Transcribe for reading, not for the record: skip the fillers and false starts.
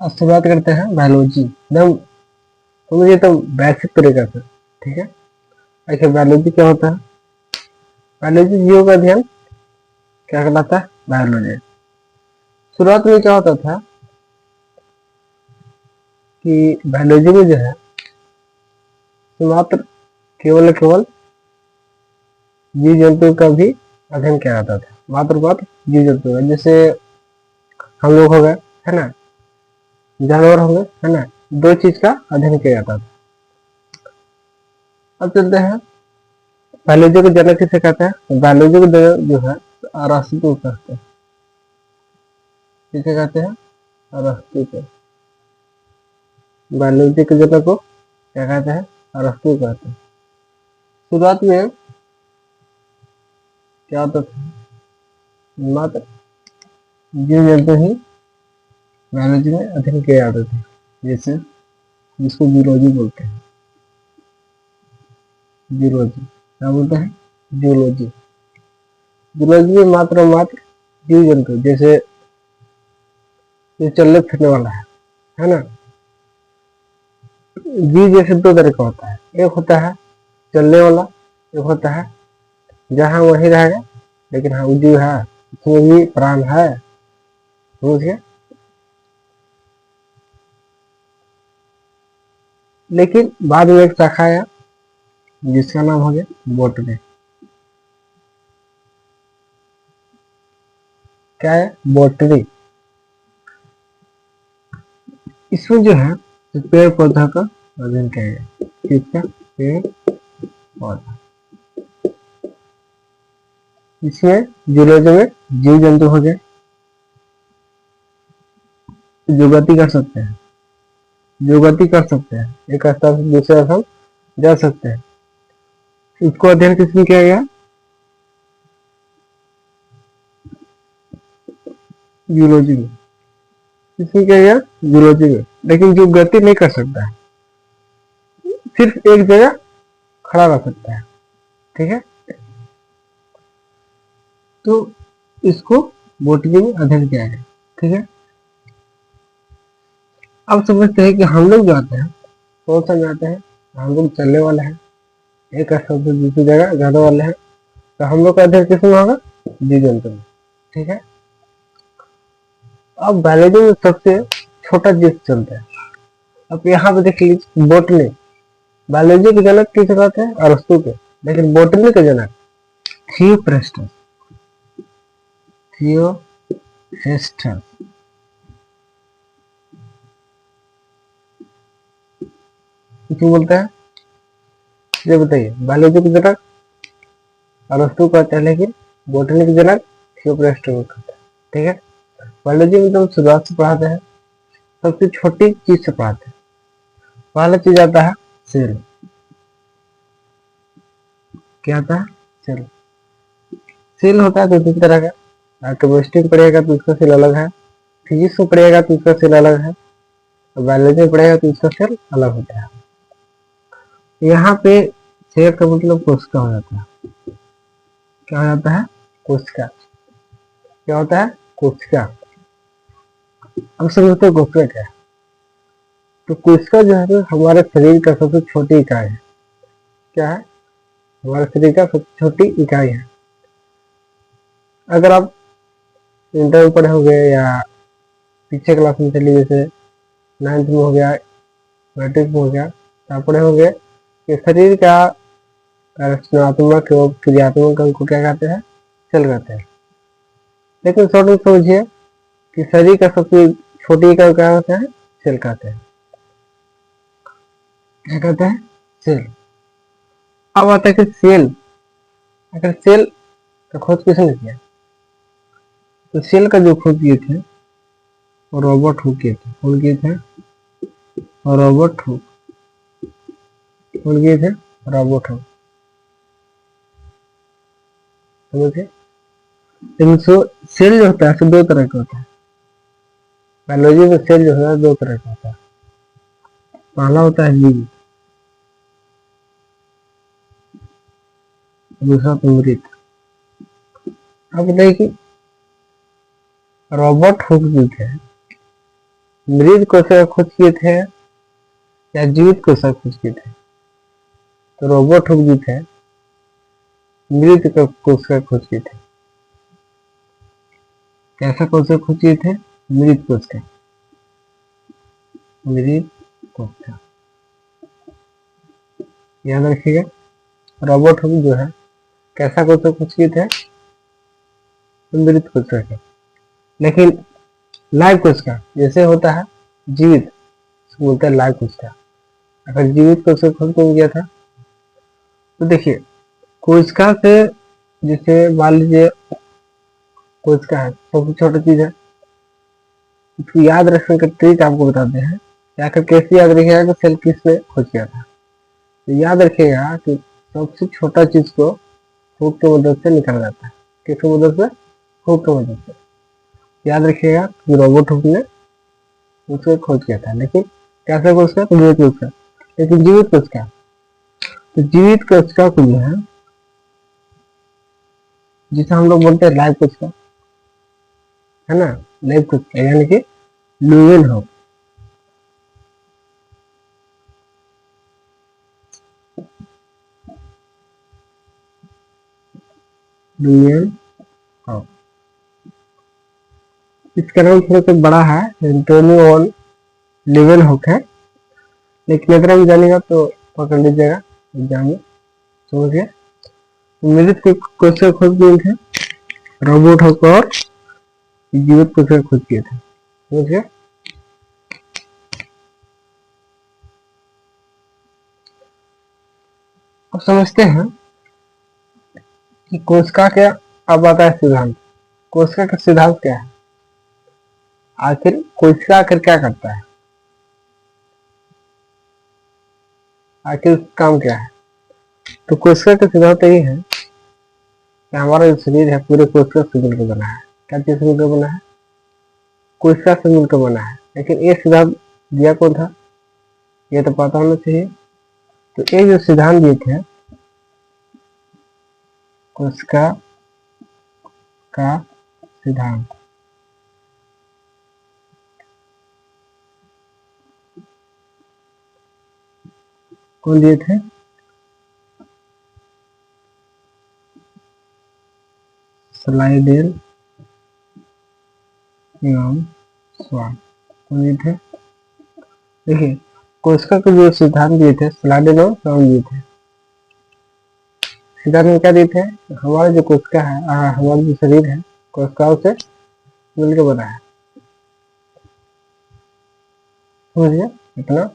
अब शुरुआत करते हैं बायोलॉजी एकदम मुझे तो बेसिक तरीका से। ठीक है, देखिए बायोलॉजी क्या होता है। बायोलॉजी जीवों का अध्ययन क्या कहलाता है, बायोलॉजी। शुरुआत में क्या होता था कि बायोलॉजी में जो है तो मात्र केवल जीव जंतु का भी अध्ययन किया जाता था, मात्र जीव जंतु का। जैसे हम लोग हो गए, है ना, जानवर हो गए, है ना, दो चीज का अध्ययन किया जाता था। अब चलते हैं बायोलॉजी को जनक किसे कहते हैं। बायोलॉजी को जनक जो है अरस्तु को कहते हैं। किसे कहते हैं, अरस्तु को। बायोलॉजी के जनक को क्या कहते हैं, अरस्तु कहते हैं। शुरुआत में क्या होता था, मात्र जीव जंतु ही बायोलॉजी में अध्ययन किए जाते थे, जैसे जिसको जूलॉजी बोलते हैं। जूलॉजी क्या बोलते हैं, जूलॉजी। जूलॉजी में मात्र जीव जंतु, जैसे ये चलने फिरने वाला है ना। जीव जैसे दो तरह का होता है, एक होता है चलने वाला, एक होता है जहाँ वहीं रहेगा, लेकिन हाँ जीव है, उसमें भी प्राण है, समझ गए। लेकिन बाद में एक शाखा आया जिसका नाम हो गया बॉटनी। क्या है, बॉटनी। इसमें जो है तो पेड़ पौधा का अध्ययन किया गया। किसका, पेड़ पौधा। इसमें जूलॉजी में जीव जंतु हो गए जो गति कर सकते हैं, एक स्थान से दूसरे स्थान जा सकते हैं। इसको अध्ययन किसमें किया गया, जूलॉजी में। किसमें किया गया, जूलॉजी में। लेकिन जो गति नहीं कर सकता है, सिर्फ एक जगह खड़ा रह सकता है, ठीक है, तो इसको बॉटनी में अध्ययन किया गया। ठीक है, अब समझते हैं कि हम लोग जाते हैं, कौन सा जाते हैं, हम लोग चलने वाले हैं, एक स्थान से दूसरी जगह जाने वाले हैं, तो हम लोग का अध्ययन किसमें होगा, जीव जंतु में। ठीक है, अब बायोलॉजी में सबसे छोटा जीव चलता है। अब यहाँ पे देख लीजिए बॉटनी। बायोलॉजी के जनक किसे कहते हैं, अरस्तु के। लेकिन बॉटनी के जनक थियोफ्रेस्टस। थियोफ्रेस्टस क्यों बोलते हैं, ये बताइए। बायोलॉजी के जनक अरस्तु कहते हैं, लेकिन बॉटनी के जनक थियोफ्रेस्टस को कहते हैं। ठीक है, बायोलॉजी में तो शुरुआत से पढ़ाते हैं, सबसे छोटी चीज से पढ़ाते हैं। पहला चीज आता है सेल। क्या आता है, सेल। सेल होता है दो तीन तरह का। केमिस्ट्री में पढ़ेगा तो उसका सेल अलग है, फिजिक्स में पढ़ेगा तो उसका सेल अलग है, और बायोलॉजी में पढ़ेगा तो उसका सेल अलग होता है। यहाँ पे सेल का मतलब कोशिका हो जाता है। क्या हो जाता है, कोशिका। क्या होता है, कोशिका। अब समझते हैं कोशिका क्या है। तो कोशिका जो है तो हमारे शरीर का सबसे छोटी इकाई है। क्या है, हमारे शरीर का सबसे छोटी इकाई है। अगर आप इंटर में पढ़े होंगे या पीछे क्लास में चलिए, जैसे 9th में हो गया, मैट्रिक में हो गया, तो आप पढ़े होंगे कि शरीर का रचनात्मक एवं क्रियात्मक अंग को क्या कहते हैं, सेल कहते हैं। लेकिन शॉर्ट में समझिए कि शरीर का सबसे छोटी इकाई क्या होता है, सेल कहते हैं। क्या कहते हैं, सेल। अब आता है कि सेल, अगर सेल का खोज किसने किया, तो सेल का जो खोज किए थे वो रॉबर्ट हुक किए थे। कौन किए थे, रॉबर्ट हुक। कौन किए थे, रॉबर्ट हुक। समझे। लेकिन सेल जो होता है तो दो तरह का होता है। बायोलॉजी में सेल जो होता है दो तरह का होता है। पहला होता है जीव, दूसरा मृत। अब बताइए कि रॉबर्ट हुक जो थे मृत कोशिका खोज किए थे या जीवित कोशिका खोज किए थे? तो रोबोट हुक जी थे, मृत कोशिका खोज किए थे। कैसा कोशिका खोज किए थे? मृत कोशिका, मृत कोशिका, याद रखिएगा। रोबोट हुक जो है कैसा कोशिका खोज किए थे? मृत कोशिका। लेकिन लाइव कोशिका जैसे होता है जीवित, बोलते हैं लाइव कोशिका। अगर जीवित कोशिका खोज कौन किया था? तो देखिए कोशिका से, जैसे मान लीजिए कोशिका है, सबसे छोटी चीज है, इसको याद रखने का ट्रिक आपको बताते हैं। या फिर कैसे याद रखिएगा कि सेल किसने खोज किया था? तो याद रखिएगा कि सबसे छोटा चीज को हुक की मदद से निकाला जाता है। किसकी मदद से? हुक की मदद से। याद रखिएगा कि रोबोट हुक ने उसको खोज किया था। लेकिन कैसे खोज किया? जीवित कोशिका। लेकिन जीवित कोशिका, तो जीवित कोशिका को जो है, जिसे हम लोग बोलते हैं लाइव कोशिका, है ना, लाइव कोशिका यानी कि लुएन हुक। लुएन हुक, इसका नाम थोड़ा सा बड़ा है, एंटोनियो वन लीवन हुक है। लेकिन अगर हम जानेगा तो पकड़ लीजिएगा एग्जाम में, समझिए। मृत कोशिका खोज किए थे रोबोट हुक, और जीवित कोशिका खोज किए थे, समझिए। अब समझते हैं कि कोशिका क्या, अब आता है सिद्धांत। कोशिका का सिद्धांत क्या है? आखिर कोशिका आखिर क्या करता है? आखिर काम क्या है? तो कोशिका का सिद्धांत यही है कि हमारा जो शरीर है पूरे कोशिका से मिलकर बना है। क्या चीज से मिलकर बना है? कोशिका से मिलकर बना है। लेकिन ये सिद्धांत दिया कौन था? ये तो पता होना चाहिए। तो ये जो सिद्धांत दिए थे, कोशिका का सिद्धांत, कौन दिए थे? स्लाइडेल एवं स्वान, कौन दिए थे? देखिए कोशिका के जो सिद्धांत दिए थे स्लाइडेल और स्वान दिए थे। सिद्धांत में क्या दिए थे? हमारा जो कोशिका है, हमारा जो शरीर है कोशिकाओं से मिलकर बना है, समझिए इतना।